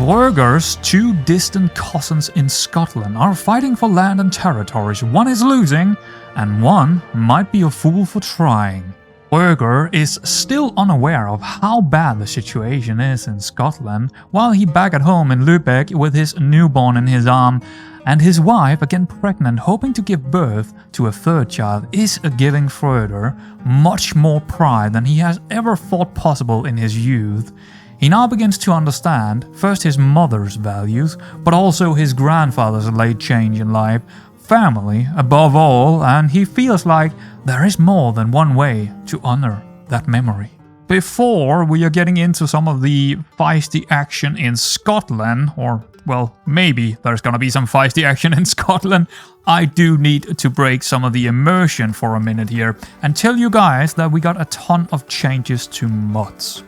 Vlorger's two distant cousins in Scotland are fighting for land and territories. One is losing, and one might be a fool for trying. Vlorger is still unaware of how bad the situation is in Scotland, while he back at home in Lübeck with his newborn in his arm, and his wife, again pregnant, hoping to give birth to a third child, is giving Vlorger much more pride than he has ever thought possible in his youth. He now begins to understand, first his mother's values, but also his grandfather's late change in life, family above all, and he feels like there is more than one way to honor that memory. Before we are getting into some of the feisty action in Scotland, or well, maybe there's gonna be some feisty action in Scotland, I do need to break some of the immersion for a minute here and tell you guys that we got a ton of changes to mods.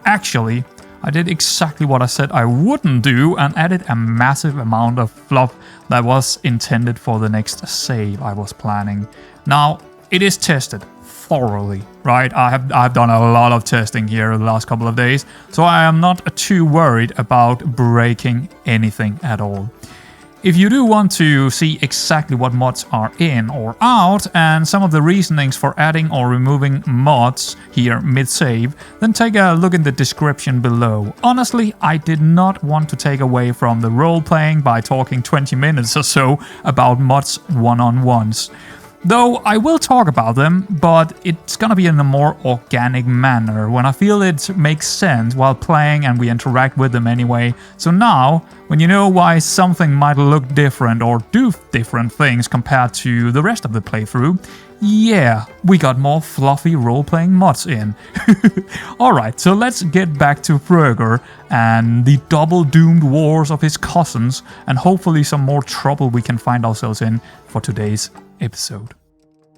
Actually, I did exactly what I said I wouldn't do and added a massive amount of fluff that was intended for the next save I was planning. Now, it is tested thoroughly, right? I've done a lot of testing here the last couple of days, so I am not too worried about breaking anything at all. If you do want to see exactly what mods are in or out and some of the reasonings for adding or removing mods here mid-save, then take a look in the description below. Honestly, I did not want to take away from the role-playing by talking 20 minutes or so about mods one-on-ones. Though I will talk about them, but it's gonna be in a more organic manner when I feel it makes sense while playing and we interact with them anyway. So now, when you know why something might look different or do different things compared to the rest of the playthrough, yeah, we got more fluffy role-playing mods in. Alright, so let's get back to Vlorger and the double-doomed wars of his cousins, and hopefully some more trouble we can find ourselves in for today's episode.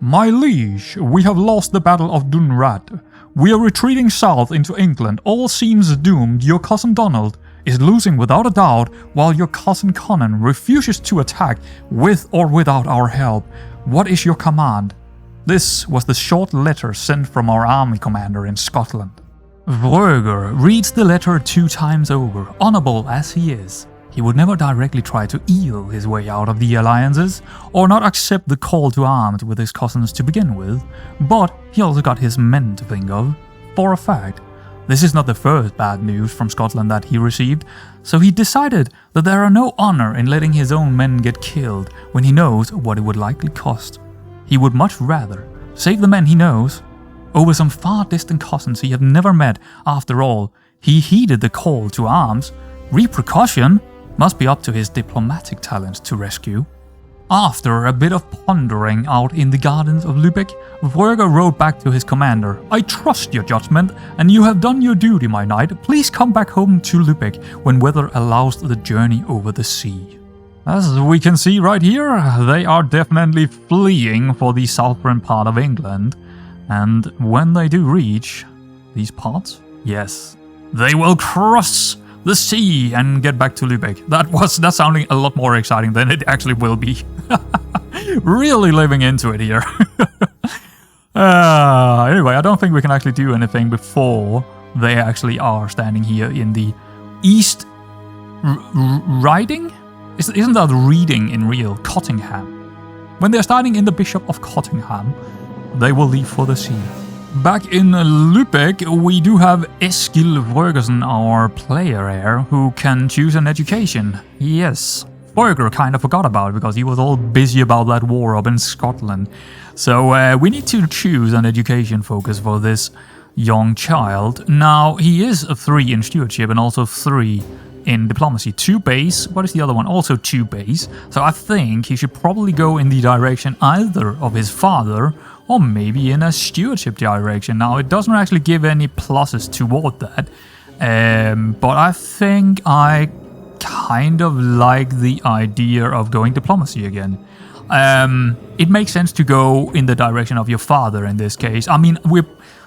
My liege, we have lost the Battle of Dunrad. We are retreating south into England. All seems doomed. Your cousin Donald is losing without a doubt, while your cousin Conan refuses to attack with or without our help. What is your command? This was the short letter sent from our army commander in Scotland. Vlorger reads the letter 2 times over. Honorable as he is, he would never directly try to eel his way out of the alliances, or not accept the call to arms with his cousins to begin with, but he also got his men to think of. For a fact, this is not the first bad news from Scotland that he received, so he decided that there are no honor in letting his own men get killed when he knows what it would likely cost. He would much rather save the men he knows over some far distant cousins he had never met. After all, he heeded the call to arms. Repercussion must be up to his diplomatic talents to rescue. After a bit of pondering out in the gardens of Lübeck, Vlorger wrote back to his commander, I trust your judgment, and you have done your duty, my knight. Please come back home to Lübeck when weather allows the journey over the sea. As we can see right here, they are definitely fleeing for the southern part of England. And when they do reach these parts, yes, they will cross the sea and get back to Lübeck. That's sounding a lot more exciting than it actually will be. Really living into it here. Anyway, I don't think we can actually do anything before they actually are standing here in the East Riding? Isn't that reading in real? Cottingham. When they're starting in the Bishop of Cottingham, they will leave for the sea. Back in Lübeck, we do have Eskil Vlorgersen, our player here, who can choose an education. Yes, Vlorger kind of forgot about it because he was all busy about that war up in Scotland. So we need to choose an education focus for this young child. Now, he is a 3 in stewardship and also 3 in diplomacy. 2 base. What is the other one? Also 2 base. So I think he should probably go in the direction either of his father or maybe in a stewardship direction. Now, it doesn't actually give any pluses toward that, but I think I kind of like the idea of going diplomacy again. It makes sense to go in the direction of your father in this case. I mean,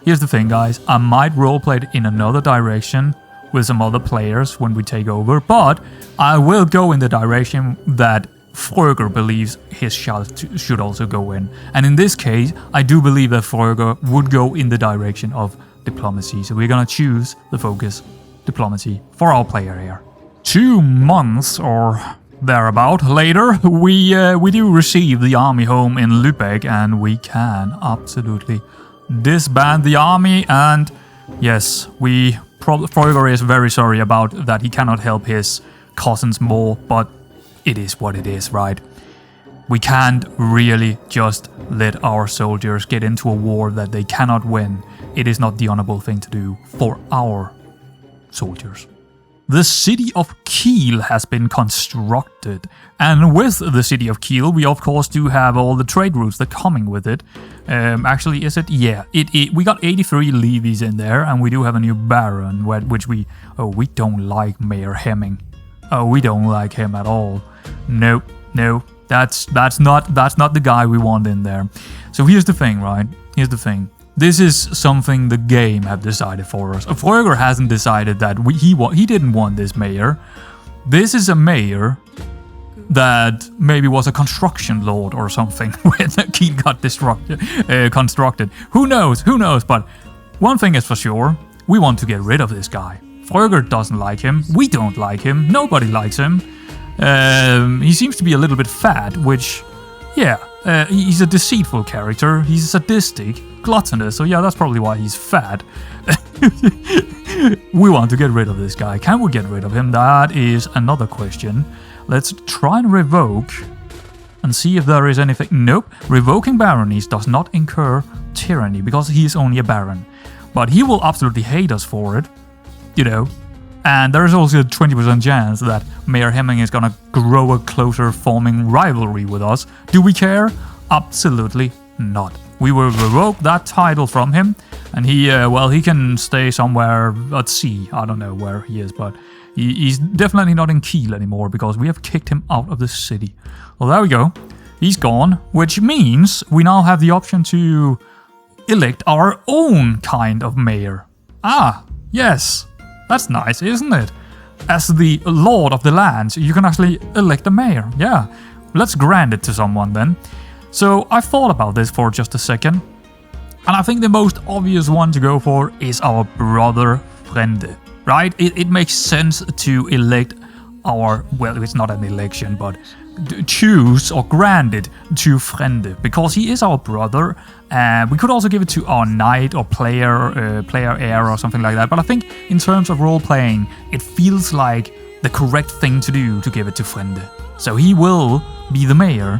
here's the thing, guys. I might roleplay it in another direction with some other players when we take over, but I will go in the direction that Vlorger believes his child should also go in. And in this case, I do believe that Vlorger would go in the direction of diplomacy. So we're gonna choose the focus diplomacy for our player here. 2 months or thereabout later, we do receive the army home in Lübeck, and we can absolutely disband the army. And yes, Freuger is very sorry about that he cannot help his cousins more, but it is what it is, right? We can't really just let our soldiers get into a war that they cannot win. It is not the honorable thing to do for our soldiers. The city of Keel has been constructed, and with the city of Keel, we of course do have all the trade routes that coming with it. Actually, is it? Yeah, we got 83 levies in there, and we do have a new baron, which we don't like Mayor Hemming. Oh, we don't like him at all. No, that's not the guy we want in there. So here's the thing, right? Here's the thing. This is something the game have decided for us. Freuger hasn't decided that he didn't want this mayor. This is a mayor that maybe was a construction lord or something when the Keel got constructed. Who knows? But one thing is for sure, we want to get rid of this guy. Freuger doesn't like him. We don't like him. Nobody likes him. He seems to be a little bit fat, which, yeah, he's a deceitful character. He's sadistic, gluttonous, so yeah, that's probably why he's fat. We want to get rid of this guy. Can we get rid of him? That is another question. Let's try and revoke and see if there is anything. Nope. Revoking baronies does not incur tyranny because he is only a baron. But he will absolutely hate us for it, you know. And there's also a 20% chance that Mayor Hemming is gonna grow a closer forming rivalry with us. Do we care? Absolutely not. We will revoke that title from him, and he can stay somewhere at sea. I don't know where he is, but he's definitely not in Keel anymore because we have kicked him out of the city. Well, there we go. He's gone, which means we now have the option to elect our own kind of mayor. Ah, yes. That's nice, isn't it? As the lord of the lands, you can actually elect a mayor. Yeah, let's grant it to someone then. So I thought about this for just a second, and I think the most obvious one to go for is our brother Frende, right? It makes sense to elect our, well, it's not an election, but choose or grant it to Frende because he is our brother. We could also give it to our knight or player heir or something like that. But I think in terms of role playing, it feels like the correct thing to do to give it to Frende. So he will be the mayor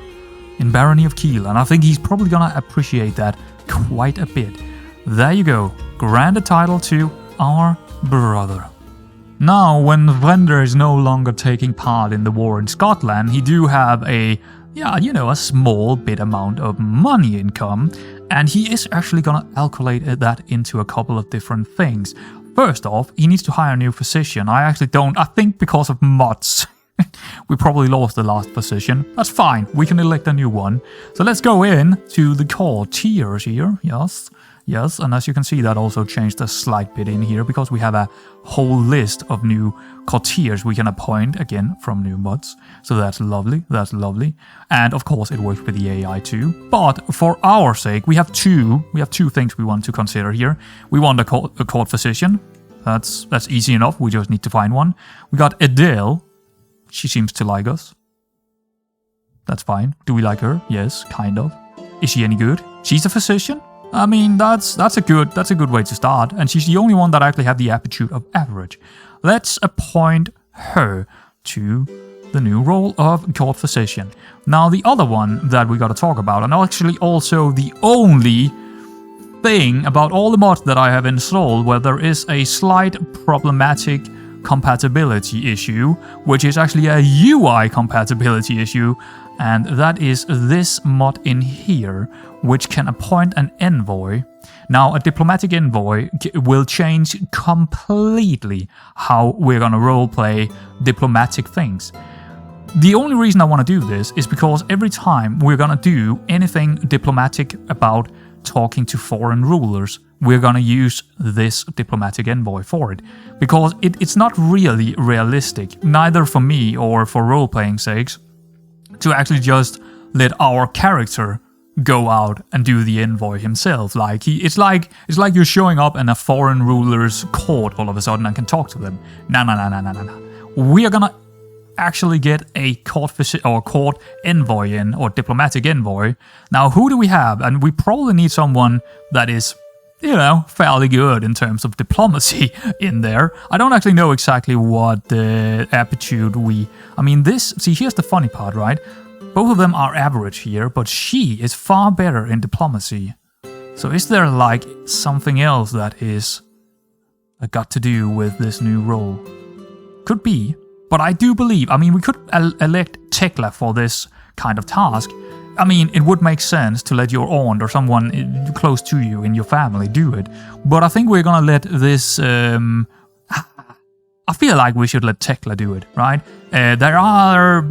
in Barony of Keel, and I think he's probably gonna appreciate that quite a bit. There you go. Grant a title to our brother. Now, when Frende is no longer taking part in the war in Scotland, he do have a small bit amount of money income, and he is actually gonna calculate that into a couple of different things. First off, he needs to hire a new physician. I think because of mods. We probably lost the last position. That's fine, we can elect a new one. So let's go in to the courtiers here, yes, and as you can see that also changed a slight bit in here because we have a whole list of new courtiers we can appoint, again, from new mods. So that's lovely. And of course it works with the AI too. But for our sake, we have two things we want to consider here. We want a court physician. That's easy enough, we just need to find one. We got Adele. She seems to like us. That's fine. Do we like her? Yes, kind of. Is she any good? She's a physician? I mean, that's a good way to start, and she's the only one that actually had the aptitude of average. Let's appoint her to the new role of court physician. Now, the other one that we gotta talk about, and actually also the only thing about all the mods that I have installed where there is a slight problematic compatibility issue, which is actually a UI compatibility issue, and that is this mod in here, which can appoint an envoy. Now, a diplomatic envoy will change completely how we're gonna roleplay diplomatic things. The only reason I want to do this is because every time we're gonna do anything diplomatic about talking to foreign rulers, we're gonna use this diplomatic envoy for it. Because it's not really realistic, neither for me or for role-playing sakes, to actually just let our character go out and do the envoy himself. It's like you're showing up in a foreign ruler's court all of a sudden and can talk to them. No. we are gonna actually get a court envoy in, or diplomatic envoy. Now, who do we have? And we probably need someone that is, you know, fairly good in terms of diplomacy in there. I don't actually know exactly what the aptitude I mean, see, here's the funny part, right? Both of them are average here, but she is far better in diplomacy. So is there, like, something else that is got to do with this new role? Could be. But I do believe, I mean, we could elect Tekla for this kind of task. I mean, it would make sense to let your aunt or someone close to you in your family do it. But I think we're gonna let this... I feel like we should let Tekla do it, right? There are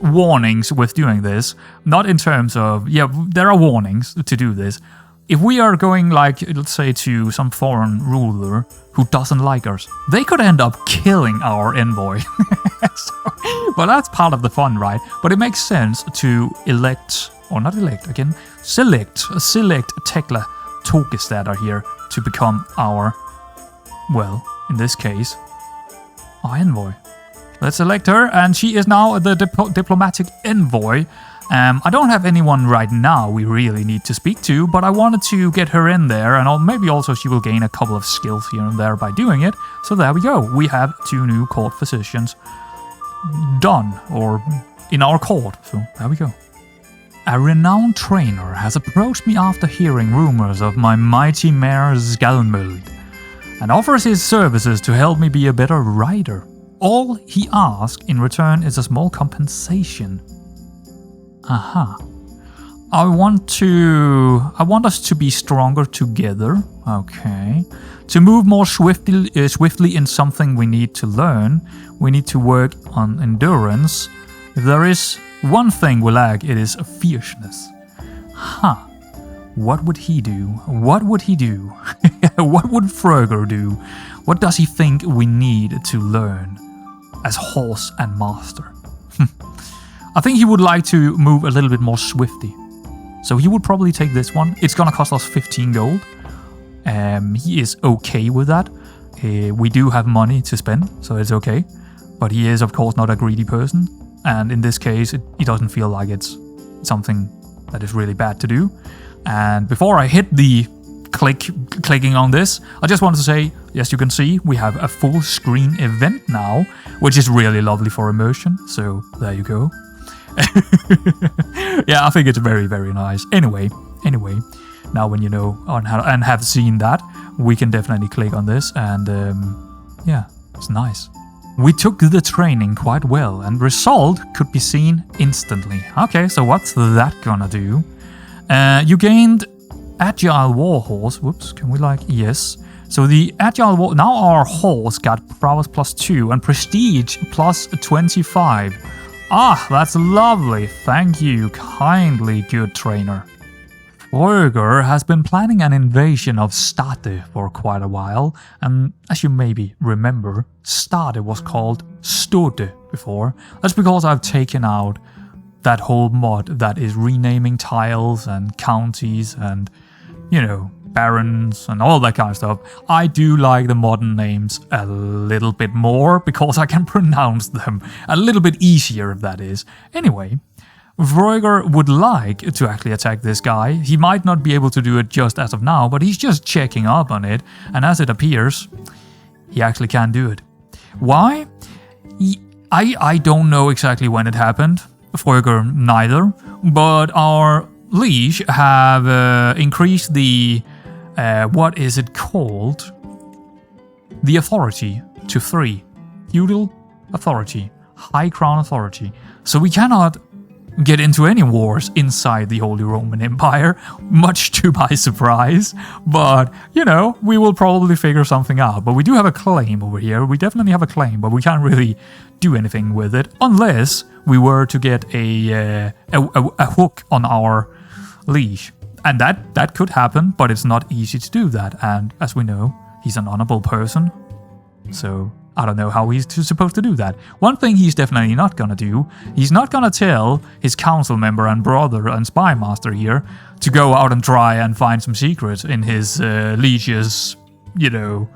warnings with doing this. Not in terms of... Yeah, there are warnings to do this. If we are going, like, let's say, to some foreign ruler who doesn't like us, they could end up killing our envoy. Well, that's part of the fun, right? But it makes sense to select Tekla Tokestader here to become our, well, in this case, our envoy. Let's select her, and she is now the diplomatic envoy. I don't have anyone right now we really need to speak to, but I wanted to get her in there, and maybe also she will gain a couple of skills here and there by doing it. So there we go. We have 2 new court physicians done, or in our court. So there we go. A renowned trainer has approached me after hearing rumors of my mighty mare Skalmöld, and offers his services to help me be a better rider. All he asks in return is a small compensation. Aha. I want us to be stronger together. Okay. To move more swiftly in something we need to learn, we need to work on endurance. If there is one thing we lack, it is fierceness. Huh. What would he do? What would he do? What would Fröger do? What does he think we need to learn as horse and master? I think he would like to move a little bit more swiftly. So he would probably take this one. It's gonna cost us 15 gold. He is okay with that. We do have money to spend, so it's okay. But he is, of course, not a greedy person. And in this case, he doesn't feel like it's something that is really bad to do. And before I hit the clicking on this, I just wanted to say, yes, you can see we have a full screen event now, which is really lovely for immersion. So there you go. Yeah, I think it's very, very nice. Anyway, now when you know and have seen that, we can definitely click on this, and yeah, it's nice. We took the training quite well, and result could be seen instantly. Okay, so what's that gonna do? You gained Agile Warhorse. Whoops, can we yes. So the Agile War, now our horse got prowess +2 and prestige +25. Ah, that's lovely. Thank you, kindly good trainer. Fröger has been planning an invasion of Stade for quite a while, and as you maybe remember, Stade was called Stode before. That's because I've taken out that whole mod that is renaming tiles and counties and, you know, barons and all that kind of stuff. I do like the modern names a little bit more because I can pronounce them a little bit easier, if that is. Anyway, Fröger would like to actually attack this guy. He might not be able to do it just as of now, but he's just checking up on it, and as it appears, he actually can do it. Why? I don't know exactly when it happened. Fröger neither, but our liege have increased the what is it called? The authority to 3. Feudal authority. High Crown authority. So we cannot get into any wars inside the Holy Roman Empire, much to my surprise. But, you know, we will probably figure something out. But we do have a claim over here. We definitely have a claim, but we can't really do anything with it unless we were to get a hook on our liege. And that could happen, but it's not easy to do that. And as we know, he's an honorable person. So I don't know how he's supposed to do that. One thing he's definitely not gonna do, he's not gonna tell his council member and brother and spy master here to go out and try and find some secrets in his liege's, you know,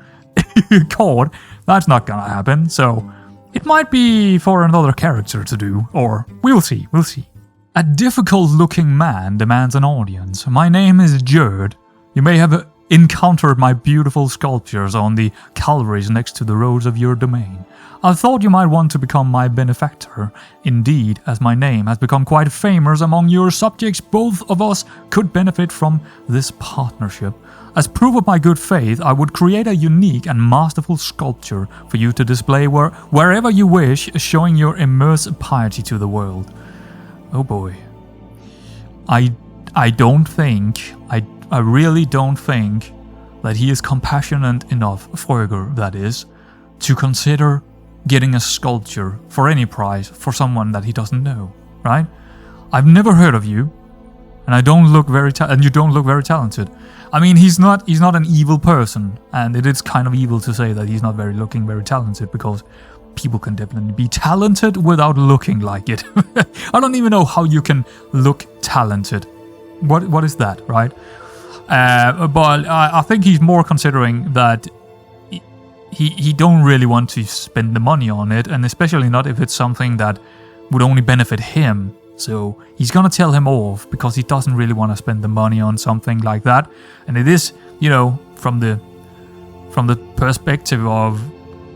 court. That's not gonna happen. So It might be for another character to do, or we'll see. A difficult-looking man demands an audience. My name is Jerd. You may have encountered my beautiful sculptures on the galleries next to the roads of your domain. I thought you might want to become my benefactor. Indeed, as my name has become quite famous among your subjects, both of us could benefit from this partnership. As proof of my good faith, I would create a unique and masterful sculpture for you to display wherever you wish, showing your immense piety to the world. Oh boy. I really don't think that he is compassionate enough, Fröger that is, to consider getting a sculpture for any price for someone that he doesn't know, right? I've never heard of you, and you don't look very talented. I mean, he's not an evil person, and it is kind of evil to say that he's not looking very talented, because people can definitely be talented without looking like it. I don't even know how you can look talented. What is that, right? But I think he's more considering that he don't really want to spend the money on it, and especially not if it's something that would only benefit him. So he's gonna tell him off because he doesn't really want to spend the money on something like that. And it is, from the perspective of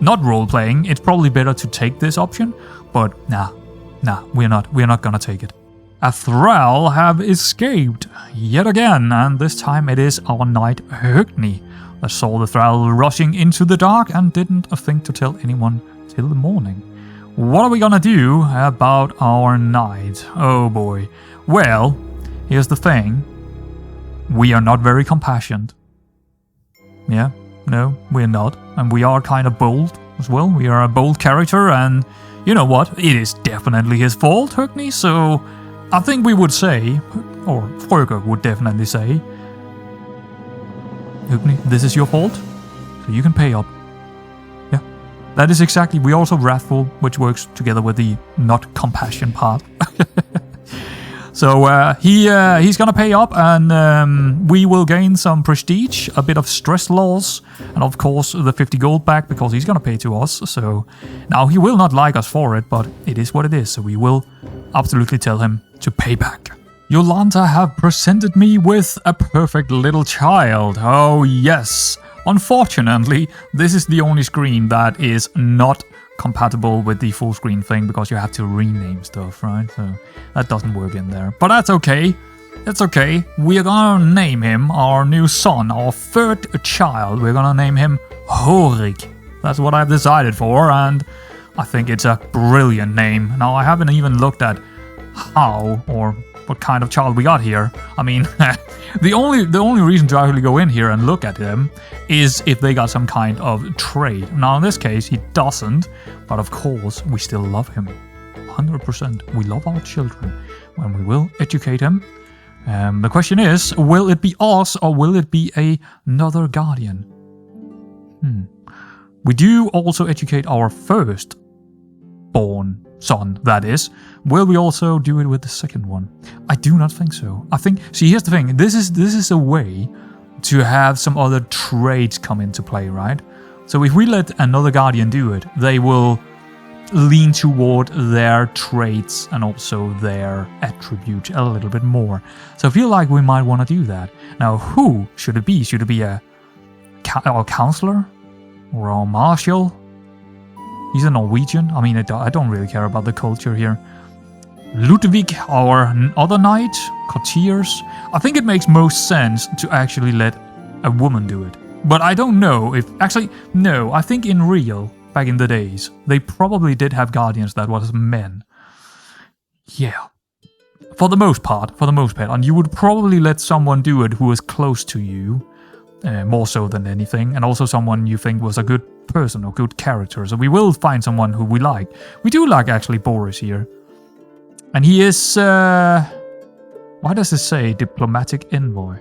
not role-playing, it's probably better to take this option, but nah, we're not gonna take it. A thrall have escaped yet again, and this time it is our knight Högni that saw the thrall rushing into the dark and didn't think to tell anyone till the morning. What are we gonna do about our knight? Oh boy. Well, here's the thing. We are not very compassionate. Yeah, no, we're not. And we are kind of bold as well. We are a bold character, and you know what? It is definitely his fault, Högni, so I think we would say, or Fröger would definitely say, Högni, this is your fault, so you can pay up. Yeah, that is exactly. We're also wrathful, which works together with the not compassion part. So he's gonna pay up, and we will gain some prestige, a bit of stress loss, and of course the 50 gold back because he's gonna pay to us. So now he will not like us for it, but it is what it is. So we will absolutely tell him to pay back. Yolanta have presented me with a perfect little child. Oh yes. Unfortunately, this is the only screen that is not compatible with the full screen thing because you have to rename stuff, right? So that doesn't work in there. But that's okay. That's okay. We're gonna name him our new son, our third child. We're gonna name him Horik. That's what I've decided for, and I think it's a brilliant name. Now, I haven't even looked at how or what kind of child we got here. I mean, the only reason to actually go in here and look at them is if they got some kind of trait. Now, in this case, he doesn't, but of course, we still love him. 100%. We love our children, and we will educate him. The question is, will it be us or will it be another guardian? We do also educate our first born son, that is. Will we also do it with the second one? I do not think so. I think, see, here's the thing. This is a way to have some other traits come into play, right? So if we let another guardian do it, they will lean toward their traits and also their attributes a little bit more. So I feel like we might want to do that. Now, who should it be? Should it be our counselor or our marshal? He's a Norwegian. I mean, I don't really care about the culture here. Lübeck, our other knight, courtiers. I think it makes most sense to actually let a woman do it. But I don't know if... Actually, no, I think in real, back in the days, they probably did have guardians that was men. Yeah. For the most part. And you would probably let someone do it who was close to you, more so than anything, and also someone you think was a good person or good character. So we will find someone who we like. We do like, actually, Boris here. And he is... why does it say diplomatic envoy?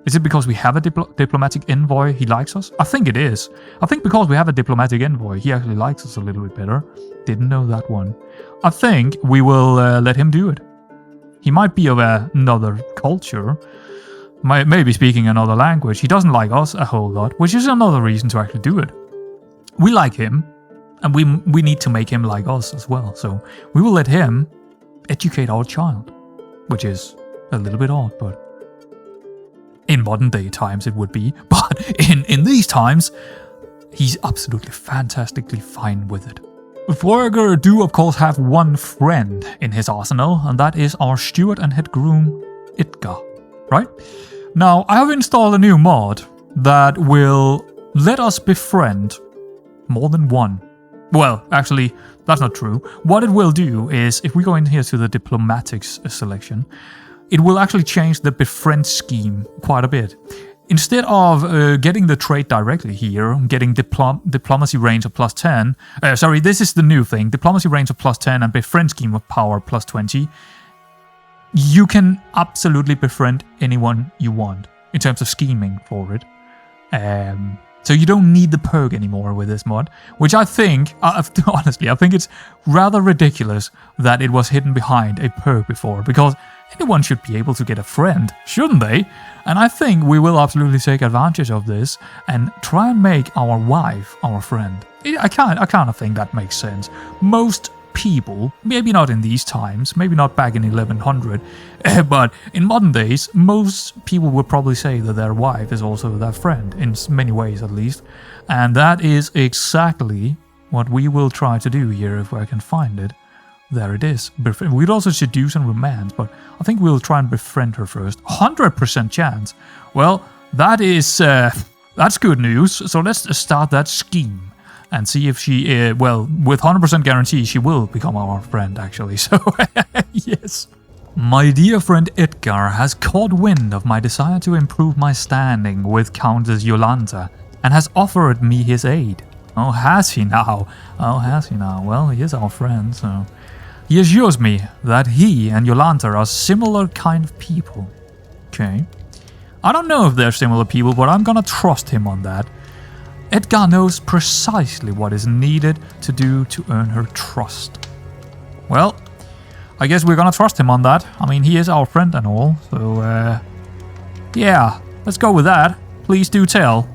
Is it because we have a diplomatic envoy, he likes us? I think it is. I think because we have a diplomatic envoy, he actually likes us a little bit better. Didn't know that one. I think we will let him do it. He might be of another culture, maybe speaking another language. He doesn't like us a whole lot, which is another reason to actually do it. We like him, And we need to make him like us as well. So we will let him educate our child, which is a little bit odd, but in modern day times it would be. But in these times, he's absolutely fantastically fine with it. Voyager do of course have one friend in his arsenal, and that is our steward and head groom, Edgar, right? Now, I have installed a new mod that will let us befriend more than one. Well, actually, that's not true. What it will do is, if we go in here to the diplomatics selection, it will actually change the befriend scheme quite a bit. Instead of getting the trait directly here, getting diplomacy range of +10, sorry, this is the new thing, diplomacy range of +10 and befriend scheme of power +20, you can absolutely befriend anyone you want in terms of scheming for it. So you don't need the perk anymore with this mod, which I think, honestly, I think it's rather ridiculous that it was hidden behind a perk before, because anyone should be able to get a friend, shouldn't they? And I think we will absolutely take advantage of this and try and make our wife our friend. I kind of think that makes sense. Most people, maybe not in these times, maybe not back in 1100, but in modern days, most people would probably say that their wife is also their friend, in many ways at least. And that is exactly what we will try to do here if I can find it. There it is. We'd also seduce and romance, but I think we'll try and befriend her first. 100% chance. Well, that is, that's good news. So let's start that scheme and see if she, well, with 100% guarantee, she will become our friend, actually. So, yes. My dear friend Edgar has caught wind of my desire to improve my standing with Countess Yolanta and has offered me his aid. Oh, has he now? Oh, has he now? Well, he is our friend, so... He assures me that he and Yolanta are similar kind of people. Okay. I don't know if they're similar people, but I'm gonna trust him on that. Edgar knows precisely what is needed to do to earn her trust. Well, I guess we're gonna trust him on that. I mean, he is our friend and all, so, yeah, let's go with that. Please do tell.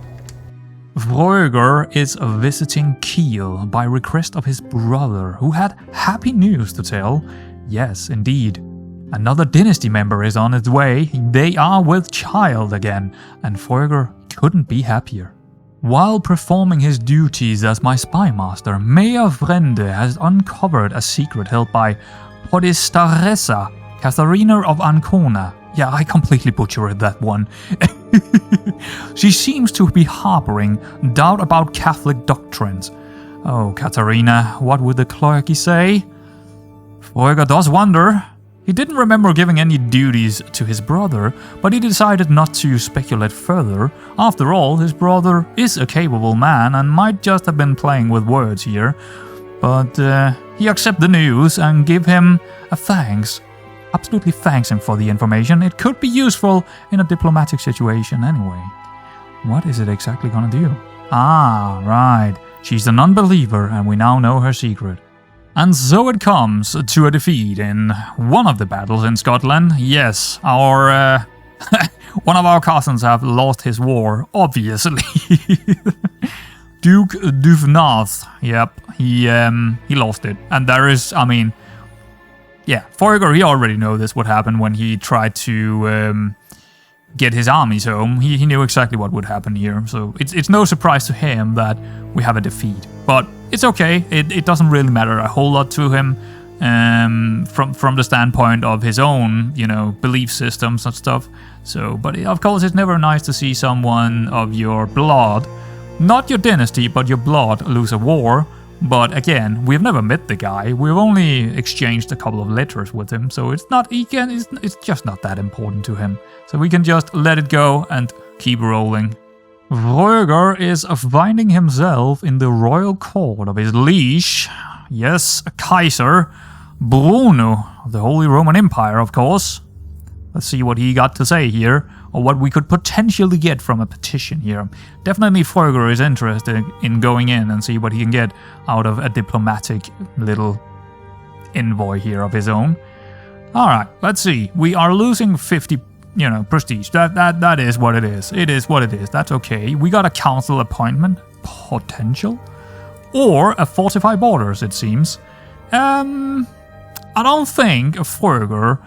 Voyager is visiting Keel by request of his brother, who had happy news to tell. Yes, indeed. Another Dynasty member is on its way. They are with child again, and Voyager couldn't be happier. While performing his duties as my spy master, Mayor Vrende has uncovered a secret held by Podistaressa, Katharina of Ancona. Yeah, I completely butchered that one. She seems to be harboring doubt about Catholic doctrines. Oh, Katharina, what would the clergy say? Voyager does wonder. He didn't remember giving any duties to his brother, but he decided not to speculate further. After all, his brother is a capable man and might just have been playing with words here. But he accepts the news and give him a thanks. Absolutely thanks him for the information. It could be useful in a diplomatic situation anyway. What is it exactly gonna do? Ah, right. She's an unbeliever and we now know her secret. And so it comes to a defeat in one of the battles in Scotland. Yes, our one of our cousins have lost his war, obviously. Duke Duvnath, yep, he lost it. And there is, I mean, yeah, Voyager, he already knew this would happen when he tried to get his armies home. He knew exactly what would happen here, so it's no surprise to him that we have a defeat. But it's okay, it doesn't really matter a whole lot to him from the standpoint of his own, you know, belief systems and stuff. So, but of course it's never nice to see someone of your blood, not your dynasty, but your blood, lose a war. But again, we've never met the guy. We've only exchanged a couple of letters with him, so it's just not that important to him. So we can just let it go and keep rolling. Voyager is finding himself in the royal court of his liege, yes, Kaiser Bruno of the Holy Roman Empire, of course. Let's see what he got to say here, or what we could potentially get from a petition here. Definitely Voyager is interested in going in and see what he can get out of a diplomatic little envoy here of his own. Alright, let's see. We are losing 50, you know, prestige. That is what it is. It is what it is. That's okay. We got a council appointment. Potential. or fortify borders, it seems. I don't think Fröger,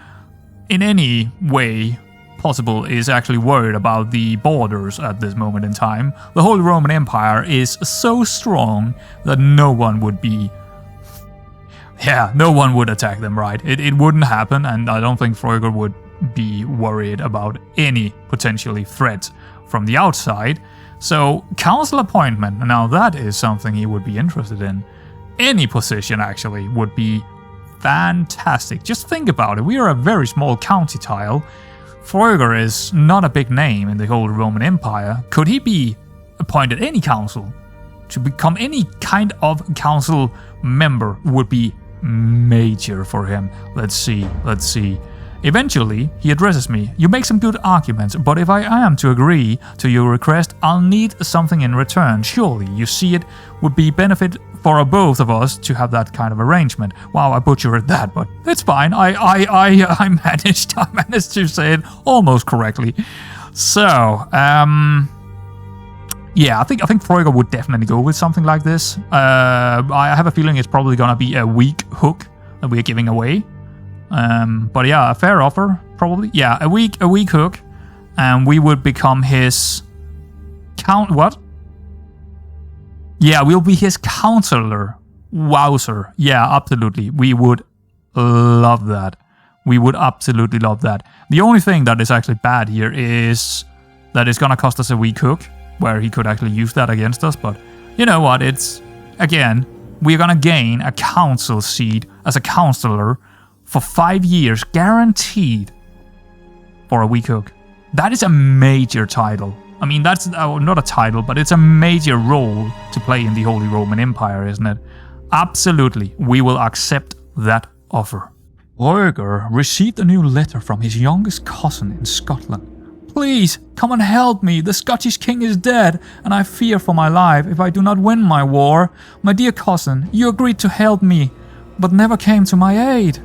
in any way possible, is actually worried about the borders at this moment in time. The Holy Roman Empire is so strong that no one would be... Yeah, no one would attack them, right? It wouldn't happen, and I don't think Fröger would be worried about any potentially threat from the outside. So, council appointment, now that is something he would be interested in. Any position, actually, would be fantastic. Just think about it. We are a very small county tile. Fröger is not a big name in the Holy Roman Empire. Could he be appointed any council? To become any kind of council member would be major for him. Let's see. Eventually, he addresses me. You make some good arguments, but if I am to agree to your request, I'll need something in return. Surely, you see it would be benefit for both of us to have that kind of arrangement. Wow, I butchered that, but it's fine. I managed to say it almost correctly. So, yeah, I think Fröger would definitely go with something like this. I have a feeling it's probably gonna be a weak hook that we're giving away. But yeah, a fair offer, probably. Yeah, a weak hook, and we would become his what? Yeah, we'll be his counselor. Wowzer. Yeah, absolutely. We would love that. We would absolutely love that. The only thing that is actually bad here is that it's gonna cost us a weak hook, where he could actually use that against us, but you know what? It's, again, we're gonna gain a council seat as a counselor for 5 years, guaranteed, for a weak hook. That is a major title. I mean, that's not a title, but it's a major role to play in the Holy Roman Empire, isn't it? Absolutely, we will accept that offer. Fröger received a new letter from his youngest cousin in Scotland. Please, come and help me. The Scottish king is dead, and I fear for my life if I do not win my war. My dear cousin, you agreed to help me, but never came to my aid.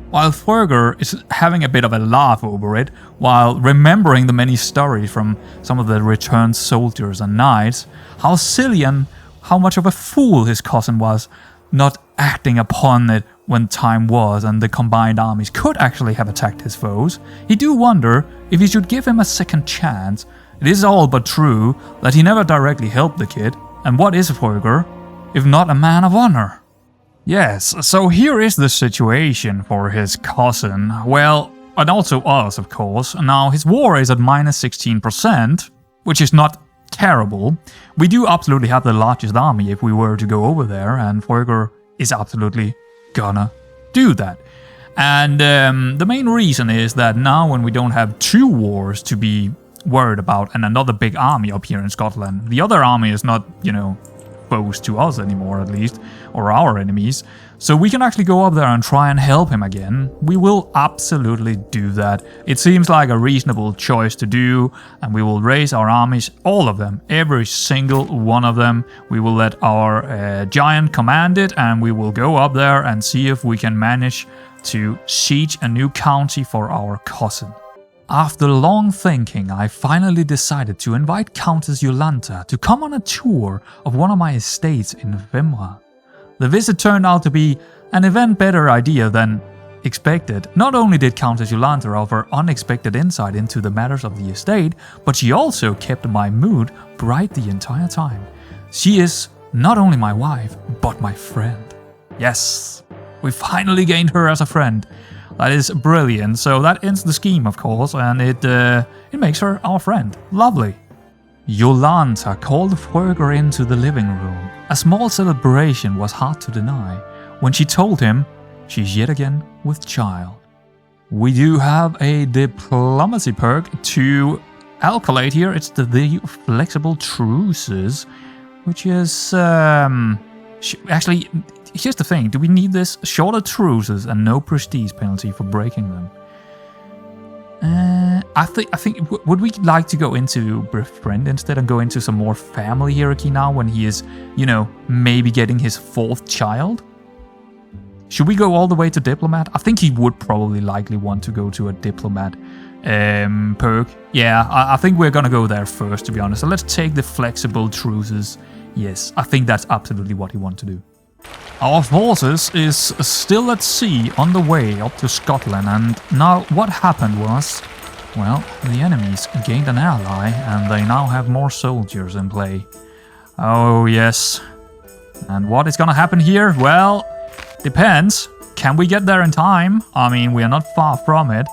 While Fröger is having a bit of a laugh over it, while remembering the many stories from some of the returned soldiers and knights, how silly and how much of a fool his cousin was, not acting upon it when time was and the combined armies could actually have attacked his foes, he do wonder if he should give him a second chance. It is all but true that he never directly helped the kid, and what is Fröger, if not a man of honor? Yes, so here is the situation for his cousin. Well, and also us, of course. Now, his war is at minus 16%, which is not terrible. We do absolutely have the largest army if we were to go over there, and Fröger is absolutely gonna do that. And the main reason is that now when we don't have 2 wars to be worried about and another big army up here in Scotland, the other army is not, foes to us anymore, at least, or our enemies, so we can actually go up there and try and help him again. We will absolutely do that. It seems like a reasonable choice to do, and we will raise our armies, all of them, every single one of them. We will let our giant command it, and we will go up there and see if we can manage to siege a new county for our cousin. After long thinking, I finally decided to invite Countess Jolanta to come on a tour of one of my estates in Vimra. The visit turned out to be an even better idea than expected. Not only did Countess Jolanta offer unexpected insight into the matters of the estate, but she also kept my mood bright the entire time. She is not only my wife, but my friend. Yes, we finally gained her as a friend. That is brilliant. So that ends the scheme, of course, and it makes her our friend. Lovely. Jolanta called Fröger into the living room. A small celebration was hard to deny when she told him she's yet again with child. We do have a diplomacy perk to calculate here. It's the flexible truces, which is actually. Here's the thing, do we need this? Shorter truces and no prestige penalty for breaking them. I think, would we like to go into befriend instead and go into some more family hierarchy now when he is, maybe getting his 4th child? Should we go all the way to diplomat? I think he would probably likely want to go to a diplomat perk. Yeah, I think we're gonna go there first, to be honest. So let's take the flexible truces Yes, I think that's absolutely what he wants to do. Our forces is still at sea on the way up to Scotland, and now what happened was, well, the enemies gained an ally and they now have more soldiers in play. Oh yes. And what is gonna happen here? Well, depends. Can we get there in time? I mean, we are not far from it,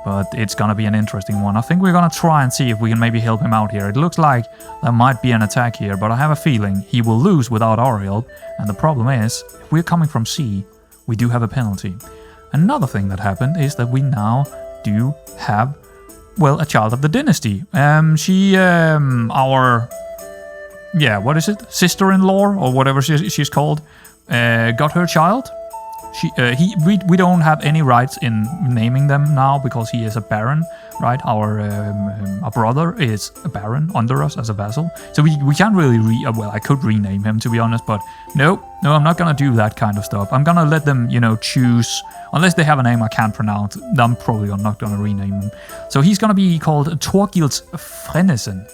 but it's gonna be an interesting one. I think we're gonna try and see if we can maybe help him out here. It looks like there might be an attack here, but I have a feeling he will lose without our help. And the problem is, if we're coming from sea, we do have a penalty. Another thing that happened is that we now do have, well, a child of the dynasty. What is it? Sister-in-law, or whatever she's called, got her child. We don't have any rights in naming them now because he is a baron, right? Our brother is a baron under us as a vassal, so we can't really well, I could rename him, to be honest, but no, I'm not gonna do that kind of stuff. I'm gonna let them, choose, unless they have a name I can't pronounce. I'm probably not gonna rename him. So he's gonna be called Torgils Frennesen.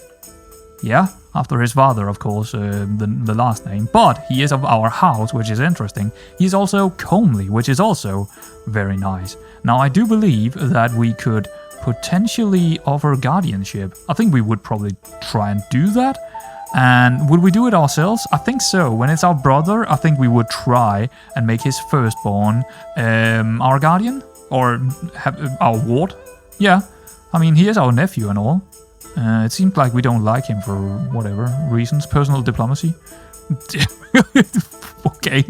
Yeah, after his father, of course, the last name. But he is of our house, which is interesting. He's also comely, which is also very nice. Now, I do believe that we could potentially offer guardianship. I think we would probably try and do that. And would we do it ourselves? I think so. When it's our brother, I think we would try and make his firstborn our guardian. Or have our ward. Yeah, I mean, he is our nephew and all. It seems like we don't like him for whatever reasons, personal diplomacy. Okay,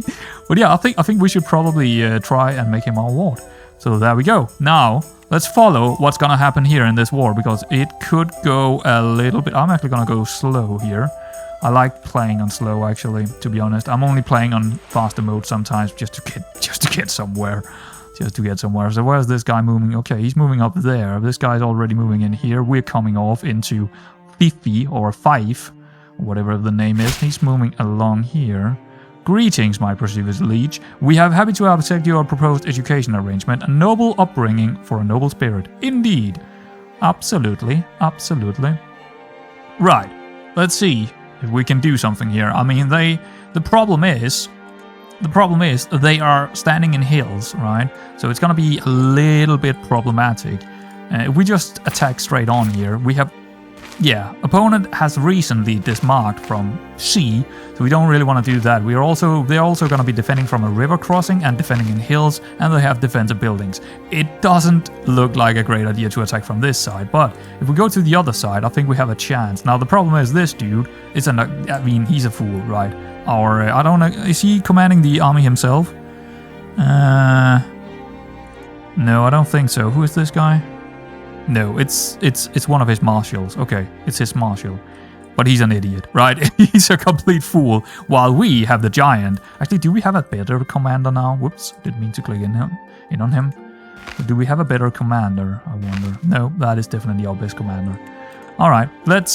but yeah, I think we should probably try and make him our ward. So there we go. Now let's follow what's gonna happen here in this war, because it could go a little bit. I'm actually gonna go slow here. I like playing on slow, actually, to be honest. I'm only playing on faster mode sometimes just to get somewhere. So where's this guy moving? Okay, he's moving up there. This guy's already moving in here. We're coming off into Fifi, or Fife, whatever the name is. He's moving along here. Greetings, my previous liege. We have happy to accept your proposed education arrangement. A noble upbringing for a noble spirit. Indeed. Absolutely. Right. Let's see if we can do something here. I mean, the problem is they are standing in hills, right? So it's gonna be a little bit problematic. If we just attack straight on here, we have... Yeah, opponent has recently dismarked from sea, so we don't really want to do that. They're also going to be defending from a river crossing and defending in hills, and they have defensive buildings. It doesn't look like a great idea to attack from this side, but if we go to the other side, I think we have a chance. Now the problem is this dude is he's a fool, right? I don't know, is he commanding the army himself? No, I don't think so. Who is this guy? No, it's one of his marshals. Okay, it's his marshal. But he's an idiot, right? He's a complete fool, while we have the giant. Actually, do we have a better commander now? Whoops, didn't mean to click in on him. But do we have a better commander, I wonder? No, that is definitely our best commander. Alright, let's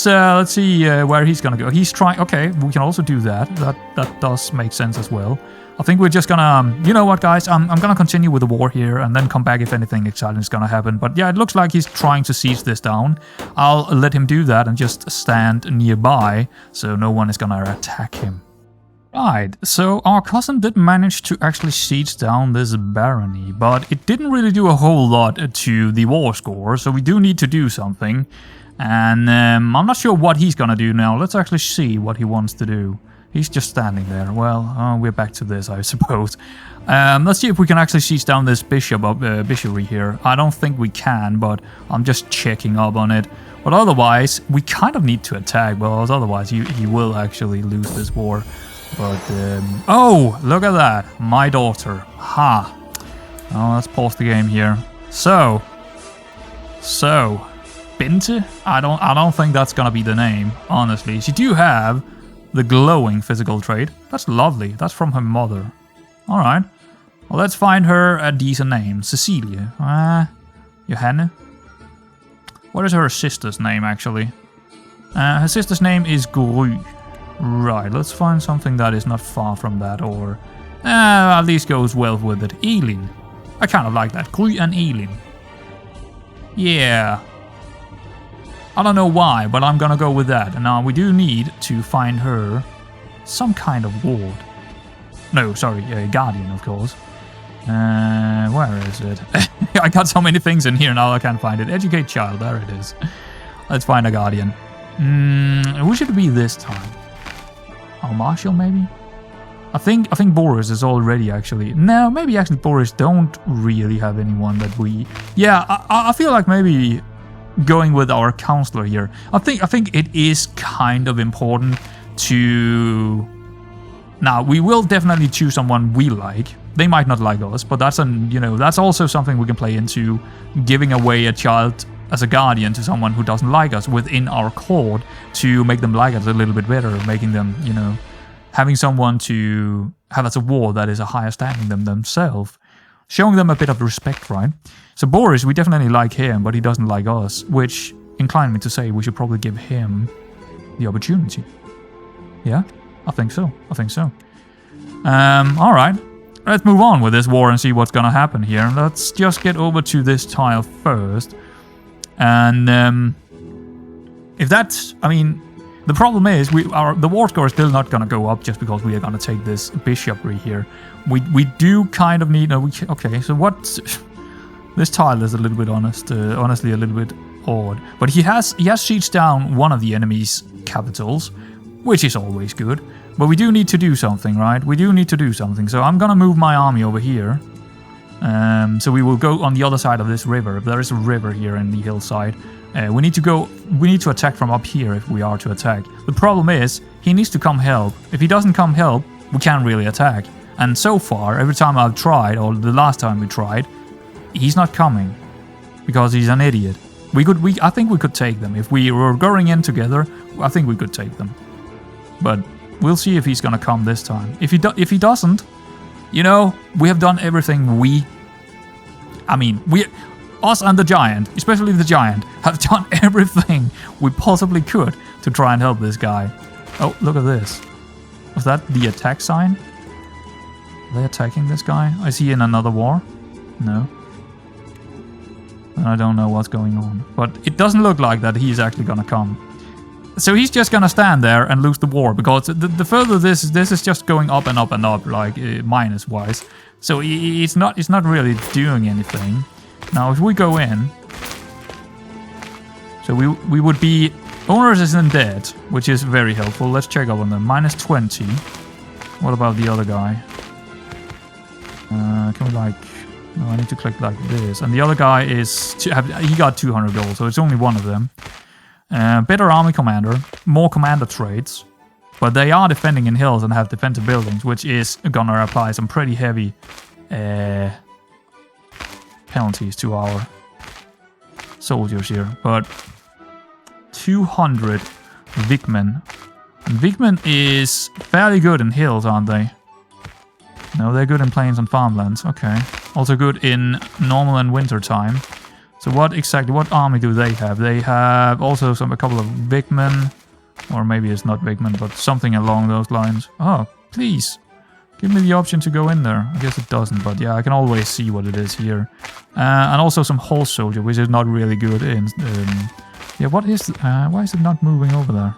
see where he's gonna go. He's trying... Okay, we can also do that. That does make sense as well. I think we're just gonna... you know what, guys? I'm gonna continue with the war here and then come back if anything exciting is gonna happen. But yeah, it looks like he's trying to siege this down. I'll let him do that and just stand nearby so no one is gonna attack him. Right, so our cousin did manage to actually siege down this barony, but it didn't really do a whole lot to the war score, so we do need to do something. And I'm not sure what he's gonna do now. Let's actually see what he wants to do. He's just standing there. Well, we're back to this, I suppose. Let's see if we can actually siege down this bishopry here. I don't think we can, but I'm just checking up on it. But otherwise, we kind of need to attack, because otherwise he will actually lose this war. But, oh, look at that. My daughter. Ha. Oh, let's pause the game here. So, Binte? I don't think that's gonna be the name, honestly. She do have the glowing physical trait. That's lovely. That's from her mother. Alright. Well, let's find her a decent name. Cecilia. Johanna? What is her sister's name, actually? Her sister's name is Gru. Right, let's find something that is not far from that, or... at least goes well with it. Elin. I kind of like that. Gru and Elin. Yeah. I don't know why, but I'm gonna go with that. And now we do need to find her some kind of ward. No, sorry, guardian, of course. Where is it? I got so many things in here now I can't find it. Educate child, there it is. Let's find a guardian. Who should it be this time? Oh, Marshall maybe? I think Boris is already actually... No, maybe actually Boris don't really have anyone that we... Yeah, I feel like maybe going with our counselor here. I think it is kind of important to... Now, we will definitely choose someone we like. They might not like us, but that's that's also something we can play into, giving away a child as a guardian to someone who doesn't like us within our court to make them like us a little bit better, making them, having someone to have as a ward that is a higher standing than themselves, showing them a bit of respect, right? So Boris, we definitely like him, but he doesn't like us, which inclined me to say we should probably give him the opportunity. Yeah, I think so. All right. Let's move on with this war and see what's gonna happen here. Let's just get over to this tile first. And if that's... I mean, the problem is the war score is still not gonna go up just because we are gonna take this bishopry here. We do kind of need... okay, so what... This tile is a little bit honestly a little bit odd. But he has sieged down one of the enemy's capitals, which is always good. But we do need to do something, right? We do need to do something. So I'm gonna move my army over here. So we will go on the other side of this river. There is a river here in the hillside. We need to attack from up here if we are to attack. The problem is, he needs to come help. If he doesn't come help, we can't really attack. And so far, every time I've tried, or the last time we tried, he's not coming. Because he's an idiot. I think we could take them. If we were going in together, I think we could take them. But we'll see if he's gonna come this time. If he doesn't, we have done everything us and the giant, especially the giant, have done everything we possibly could to try and help this guy. Oh, look at this. Was that the attack sign? Are they attacking this guy? Is he in another war? No. I don't know what's going on. But it doesn't look like that he's actually gonna come. So he's just gonna stand there and lose the war, because the further this is just going up and up and up, like minus wise. So it's not really doing anything. Now if we go in, so we would be owners isn't dead, which is very helpful. Let's check up on them. Minus 20. What about the other guy? Can we no, I need to click like this. And the other guy he got 200 gold, so it's only one of them. Better army commander, more commander traits, but they are defending in hills and have defensive buildings, which is gonna apply some pretty heavy penalties to our soldiers here. But 200 Vikman. And Vikman is fairly good in hills, aren't they? No, they're good in plains and farmlands. Okay. Also good in normal and winter time. So what army do they have? They have also a couple of Vikman, or maybe it's not Vikman, but something along those lines. Oh, please, give me the option to go in there. I guess it doesn't, but yeah, I can always see what it is here. And also some horse soldier, which is not really good in... yeah, why is it not moving over there?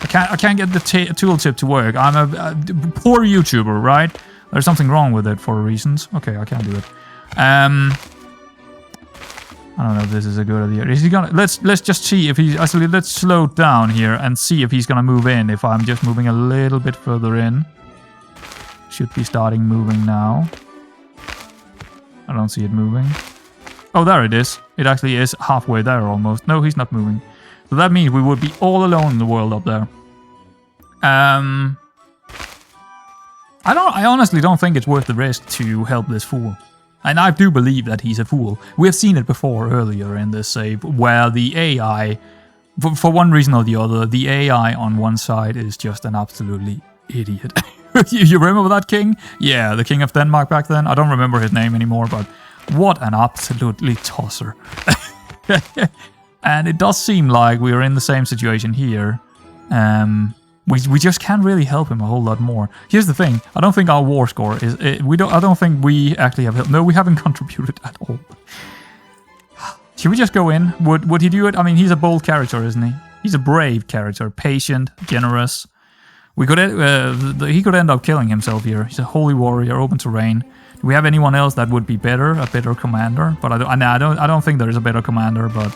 I can't get the tooltip to work. I'm a poor YouTuber, right? There's something wrong with it for reasons. Okay, I can't do it. I don't know if this is a good idea. Is he gonna... Let's just see if he's... Actually, let's slow down here and see if he's gonna move in. If I'm just moving a little bit further in. Should be starting moving now. I don't see it moving. Oh, there it is. It actually is halfway there almost. No, he's not moving. So that means we would be all alone in the world up there. I honestly don't think it's worth the risk to help this fool. And I do believe that he's a fool. We have seen it before earlier in this save, where the AI, for one reason or the other, the AI on one side is just an absolutely idiot. You remember that king? Yeah, the king of Denmark back then. I don't remember his name anymore, but what an absolutely tosser. And it does seem like we are in the same situation here. We just can't really help him a whole lot more. Here's the thing: I don't think our war score is. I don't think we actually have helped. No, we haven't contributed at all. Should we just go in? Would he do it? I mean, he's a bold character, isn't he? He's a brave character, patient, generous. We could he could end up killing himself here. He's a holy warrior, open terrain. Do we have anyone else that would be better, a better commander? But I don't think there is a better commander. But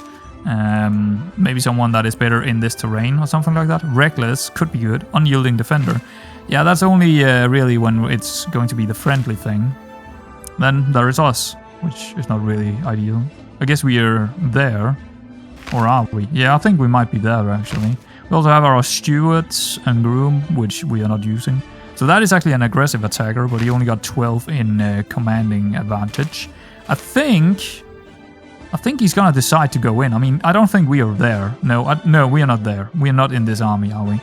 maybe someone that is better in this terrain or something like that. Reckless could be good. Unyielding defender. Yeah, that's only really when it's going to be the friendly thing. Then there is us, which is not really ideal. I guess we are there. Or are we? Yeah, I think we might be there, actually. We also have our stewards and groom, which we are not using. So that is actually an aggressive attacker, but he only got 12 in commanding advantage. I think he's gonna decide to go in. I mean, I don't think we are there. No, no, we are not there. We are not in this army, are we?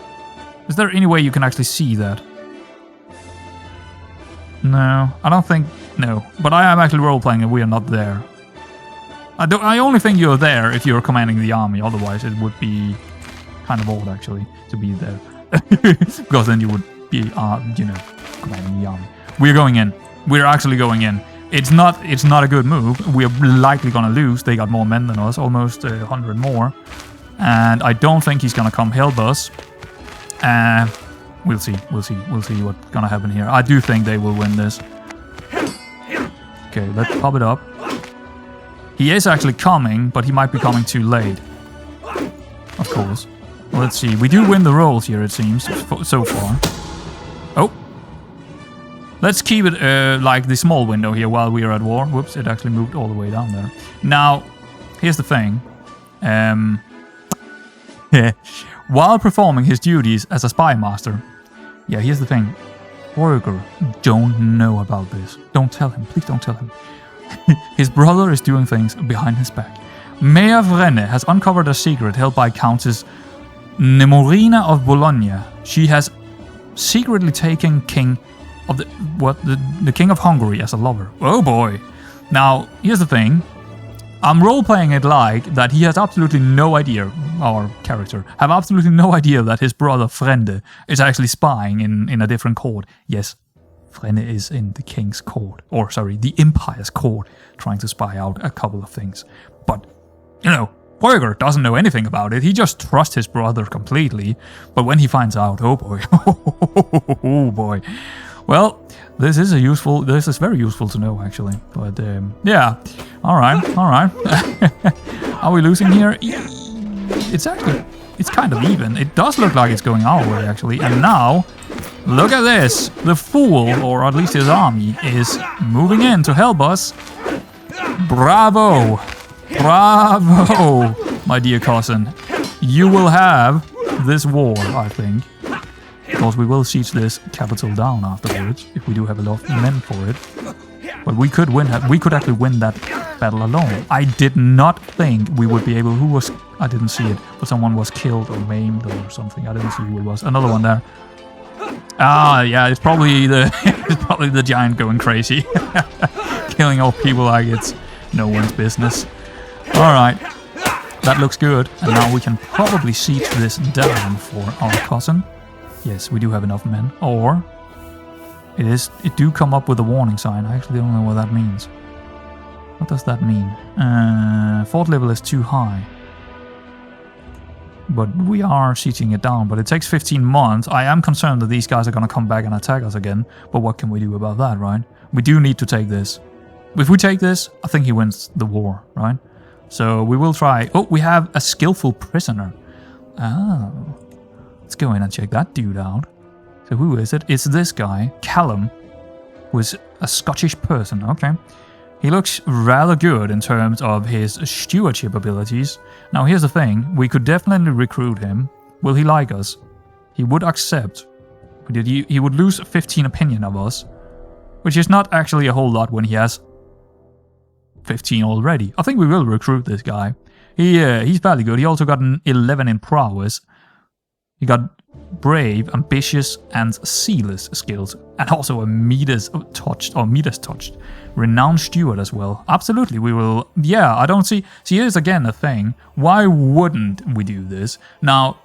Is there any way you can actually see that? No, I don't think... No, but I am actually role-playing and we are not there. I only think you're there if you're commanding the army. Otherwise, it would be kind of odd, actually, to be there. Because then you would be, you know, commanding the army. We're going in. We're actually going in. It's not a good move. We're likely gonna lose. They got more men than us, almost 100 more. And I don't think he's gonna come help us. We'll see what's gonna happen here. I do think they will win this. Okay, let's pop it up. He is actually coming, but he might be coming too late. Of course. Well, let's see. We do win the rolls here, it seems, so far. Oh. Let's keep it like the small window here while we are at war. Whoops, it actually moved all the way down there. Now, here's the thing. While performing his duties as a spy master. Yeah, here's the thing. Borger don't know about this. Don't tell him. Please don't tell him. His brother is doing things behind his back. Mayor Vrenne has uncovered a secret held by Countess Nemorina of Bologna. She has secretly taken King of the King of Hungary as a lover. Oh boy. Now, here's the thing. I'm role-playing it like that he has absolutely no idea, our character, have absolutely no idea that his brother Frende is actually spying in a different court. Yes, Frende is in the king's court, or sorry, the empire's court, trying to spy out a couple of things. But, you know, Borger doesn't know anything about it. He just trusts his brother completely. But when he finds out, oh boy, oh boy. Well, this is very useful to know, actually. But, yeah. Alright. Are we losing here? It's kind of even. It does look like it's going our way, actually. And now, look at this. The fool, or at least his army, is moving in to help us. Bravo. Bravo, my dear cousin. You will have this war, I think. Because we will siege this capital down afterwards, if we do have enough men for it. But we could win. We could actually win that battle alone. I did not think we would be able. Who was? I didn't see it. But someone was killed or maimed or something. I didn't see who it was. Another one there. Ah, yeah. It's probably the giant going crazy, killing all people like it's no one's business. All right, that looks good. And now we can probably siege this down for our cousin. Yes, we do have enough men. Or it do come up with a warning sign. I actually don't know what that means. What does that mean? Fort level is too high. But we are sieging it down. But it takes 15 months. I am concerned that these guys are going to come back and attack us again. But what can we do about that, right? We do need to take this. If we take this, I think he wins the war, right? So we will try. Oh, we have a skillful prisoner. Oh. Let's go in and check that dude out. So who is it? It's this guy, Callum, who is a Scottish person. Okay. He looks rather good in terms of his stewardship abilities. Now here's the thing. We could definitely recruit him. Will he like us? He would accept. He would lose 15 opinion of us. Which is not actually a whole lot when he has 15 already. I think we will recruit this guy. He's fairly good. He also got an 11 in prowess. He got brave, ambitious, and zealous skills, and also a Midas touched renowned steward as well. Absolutely, we will. Yeah, I don't see. Here's again a thing. Why wouldn't we do this? Now,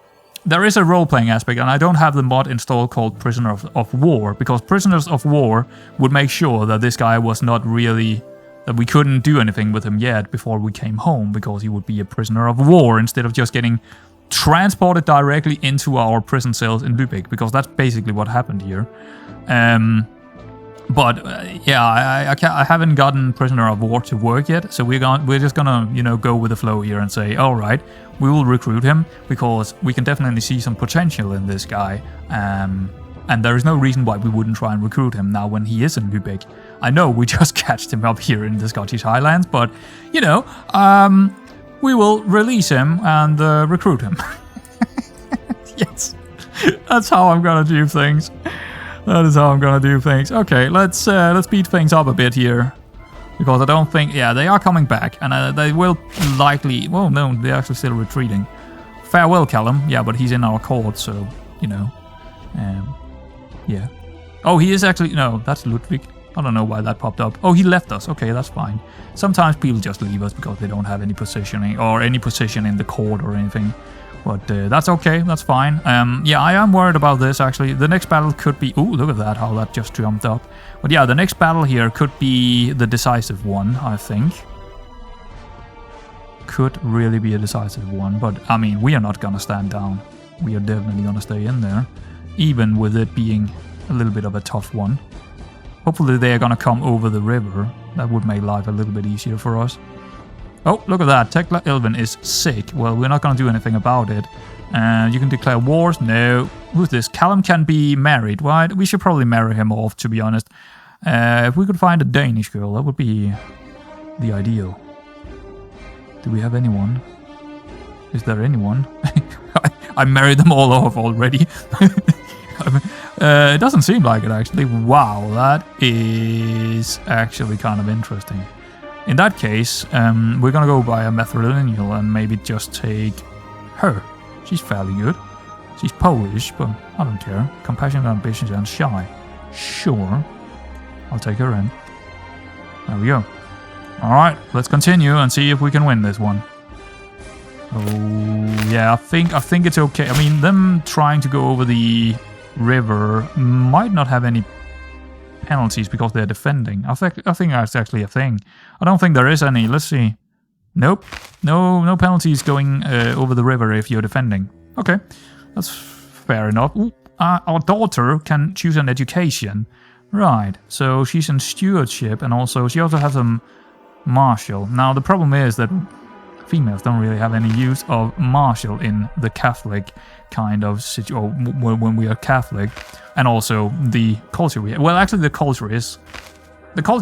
there is a role-playing aspect, and I don't have the mod installed called Prisoner of War, because Prisoners of War would make sure that this guy was not really. That we couldn't do anything with him yet before we came home, because he would be a prisoner of war instead of just getting transported directly into our prison cells in Lübeck, because that's basically what happened here. Yeah, I haven't gotten prisoner of war to work yet, so we're just gonna, you know, go with the flow here and say, all right, we will recruit him because we can definitely see some potential in this guy, and there is no reason why we wouldn't try and recruit him now when he is in Lübeck. I know we just catched him up here in the Scottish Highlands, but you know, we will release him and recruit him. Yes, that's how I'm gonna do things. That is how I'm gonna do things. Okay, let's speed things up a bit here, because I don't think, yeah, they are coming back, and they will likely. Well, no, they're actually still retreating. Farewell, Callum. Yeah, but he's in our court, so you know, yeah. Oh, he is actually, no, that's Ludwig. I don't know why that popped up. Oh, he left us. Okay, that's fine. Sometimes people just leave us because they don't have any positioning or any position in the court or anything. But that's okay, that's fine. Yeah, I am worried about this, actually. The next battle could be... Ooh, look at that, how that just jumped up. But yeah, the next battle here could be the decisive one, I think. Could really be a decisive one. But, I mean, we are not gonna stand down. We are definitely gonna stay in there. Even with it being a little bit of a tough one. Hopefully they are gonna come over the river. That would make life a little bit easier for us. Oh, look at that. Tekla Elvin is sick. Well, we're not going to do anything about it. You can declare wars. No. Who's this? Callum can be married. Why? We should probably marry him off, to be honest. If we could find a Danish girl, that would be the ideal. Do we have anyone? Is there anyone? I married them all off already. It doesn't seem like it, actually. Wow, that is actually kind of interesting. In that case, we're gonna go by a matrilineal and maybe just take her. She's fairly good. She's Polish, but I don't care. Compassionate, ambitious, and shy. Sure. I'll take her in. There we go. Alright, let's continue and see if we can win this one. Oh, yeah, I think it's okay. I mean, them trying to go over the river might not have any penalties because they're defending. I think that's actually a thing. I don't think there is any. Let's see. Nope. No penalties going over the river if you're defending. Okay, that's fair enough. Ooh, our daughter can choose an education. Right, so she's in stewardship, and she also has a martial. Now the problem is that females don't really have any use of martial in the Catholic kind of situation, or when we are Catholic, and also the culture we have. Well, actually the culture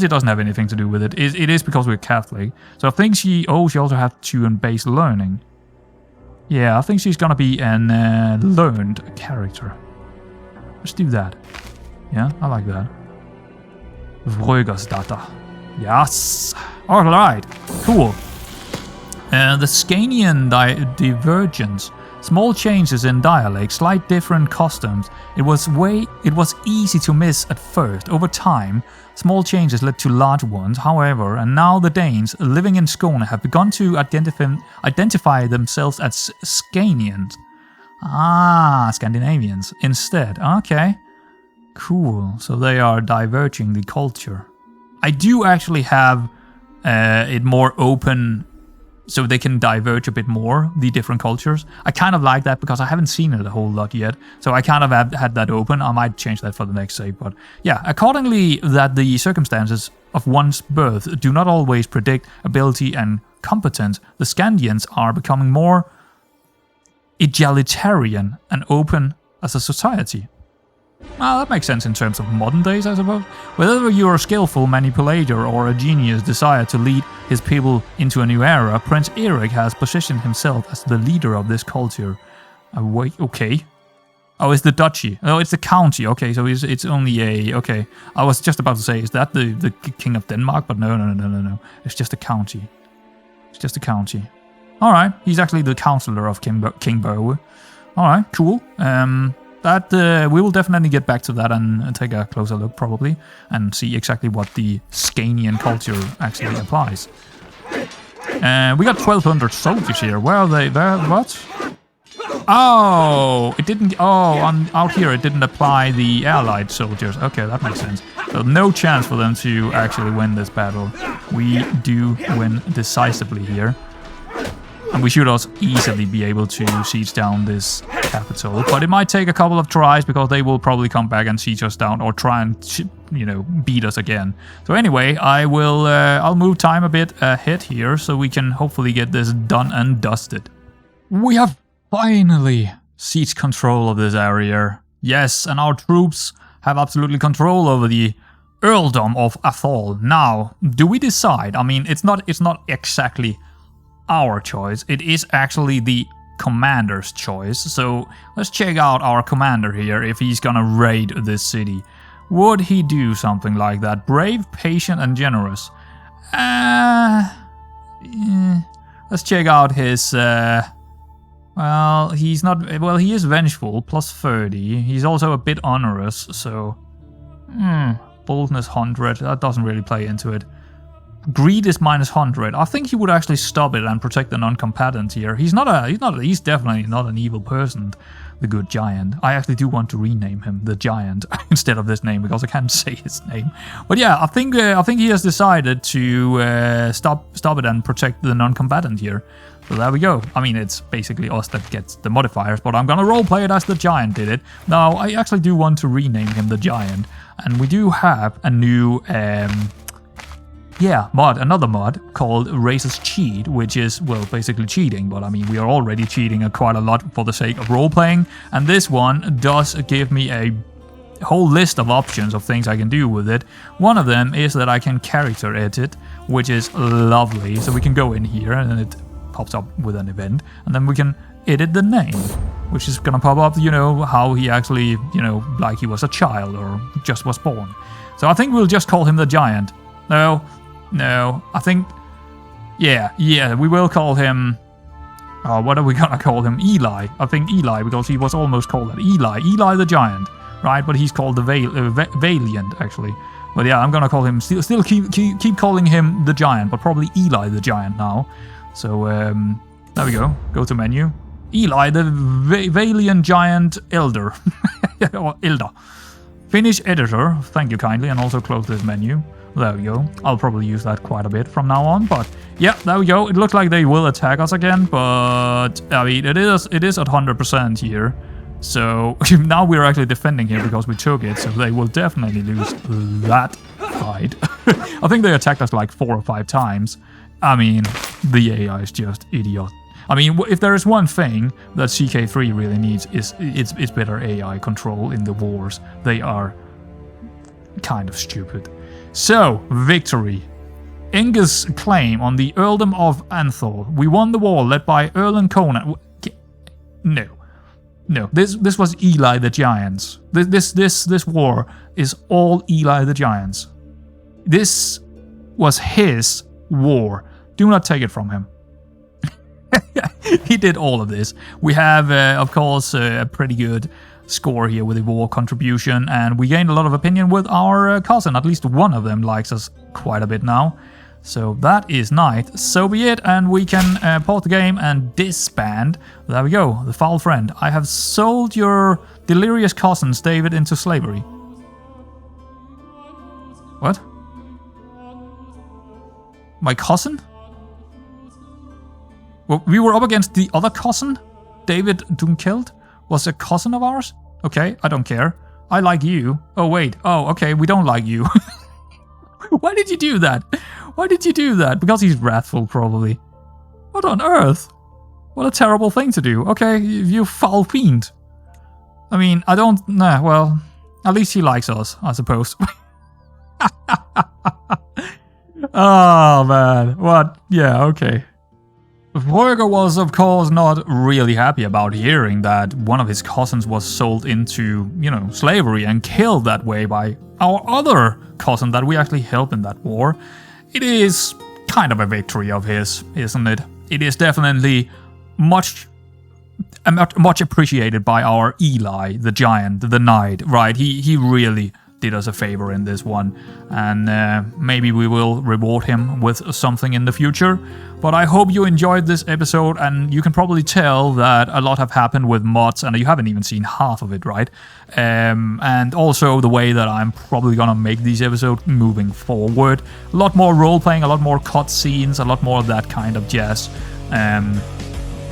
doesn't have anything to do with it. It is because we're Catholic. So I think she also has student-based learning. Yeah, I think she's gonna be an learned character. Let's do that. Yeah, I like that. Vrögersdata. Yes. All right. Cool. The Scanian divergence. Small changes in dialect, slight different customs. It was easy to miss at first. Over time, small changes led to large ones, however, and now the Danes living in Skåne have begun to identify themselves as Scanians. Ah, Scandinavians instead. Okay. Cool. So they are diverging the culture. I do actually have it more open, so they can diverge a bit more, the different cultures. I kind of like that because I haven't seen it a whole lot yet. So I kind of had that open. I might change that for the next save. But yeah, accordingly that the circumstances of one's birth do not always predict ability and competence, the Scandians are becoming more egalitarian and open as a society. Well, that makes sense in terms of modern days, I suppose. Whether you're a skillful manipulator or a genius desire to lead his people into a new era, Prince Eric has positioned himself as the leader of this culture. Wait, okay. Oh, it's the duchy. Oh, it's the county. Okay, so it's only a... Okay, I was just about to say, is that the king of Denmark? But no. It's just a county. It's just a county. Alright, he's actually the counselor of King Børge. Alright, cool. We will definitely get back to that and take a closer look probably and see exactly what the Scanian culture actually applies. We got 1,200 soldiers here. Where are they? What? Oh, it didn't. Oh, out here it didn't apply the allied soldiers. Okay, that makes sense. So no chance for them to actually win this battle. We do win decisively here. And we should also easily be able to siege down this capital. But it might take a couple of tries because they will probably come back and siege us down or try and, you know, beat us again. So anyway, I'll move time a bit ahead here so we can hopefully get this done and dusted. We have finally siege control of this area. Yes, and our troops have absolutely control over the earldom of Athol. Now, do we decide? I mean, it's not exactly our choice. It is actually the commander's choice. So let's check out our commander here if he's gonna raid this city. Would he do something like that? Brave, patient, and generous. Let's check out his. Well, he's not. Well, he is vengeful, plus 30. He's also a bit onerous, so. Boldness 100. That doesn't really play into it. Greed is minus 100. I think he would actually stop it and protect the non-combatant here. He's definitely not an evil person, the good giant. I actually do want to rename him the giant instead of this name because I can't say his name. But yeah, I think he has decided to stop it and protect the non-combatant here. So there we go. I mean, it's basically us that gets the modifiers, but I'm gonna roleplay it as the giant did it. Now, I actually do want to rename him the giant, and we do have a new another mod called Racist Cheat, which is, well, basically cheating, but I mean, we are already cheating quite a lot for the sake of role-playing, and this one does give me a whole list of options of things I can do with it. One of them is that I can character edit, which is lovely, so we can go in here, and it pops up with an event, and then we can edit the name, which is gonna pop up, you know, how he actually, you know, like he was a child or just was born. So I think we'll just call him the giant. No, I think, yeah, we will call him, what are we gonna call him? Eli. I think Eli, because he was almost called that. Eli the giant, right? But he's called the Valiant, actually. But yeah, I'm gonna call him, still keep calling him the giant, but probably Eli the giant now. So, there we go. Go to menu. Eli the Valiant Giant Elder. Or Elder. Finish editor, thank you kindly, and also close this menu. There we go. I'll probably use that quite a bit from now on, but yeah, there we go. It looks like they will attack us again, but I mean, it is at 100% here. So now we're actually defending here because we took it, so they will definitely lose that fight. I think they attacked us like 4 or 5 times. I mean, the AI is just idiot. I mean, if there is one thing that CK3 really needs, is it's better AI control in the wars. They are kind of stupid. So, victory. Inge's claim on the earldom of Anthor. We won the war led by Erlen Conan. No. This was Eli the Giants. This war is all Eli the Giants. This was his war. Do not take it from him. He did all of this. We have, of course, a pretty good score here with the war contribution, and we gained a lot of opinion with our cousin. At least one of them likes us quite a bit now. So that is nice. So be it, and we can pause the game and disband. There we go, the foul friend. I have sold your delirious cousins, David, into slavery. What? My cousin? Well, we were up against the other cousin? David Dunkeld was a cousin of ours? Okay, I don't care. I like you. Oh, wait. Oh, okay, we don't like you. Why did you do that? Why did you do that? Because he's wrathful, probably. What on earth? What a terrible thing to do. Okay, you foul fiend. I mean, I don't... Nah, well, at least he likes us, I suppose. Oh, man. What? Yeah, okay. Volker was, of course, not really happy about hearing that one of his cousins was sold into, you know, slavery and killed that way by our other cousin that we actually helped in that war. It is kind of a victory of his, isn't it? It is definitely much appreciated by our Eli, the giant, the knight, right? He really did us a favor in this one, and maybe we will reward him with something in the future. But I hope you enjoyed this episode, and you can probably tell that a lot have happened with mods, and you haven't even seen half of it, right? And also the way that I'm probably gonna make these episodes moving forward. A lot more role-playing, a lot more cutscenes, a lot more of that kind of jazz.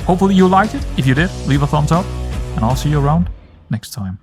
Hopefully you liked it. If you did, leave a thumbs up, and I'll see you around next time.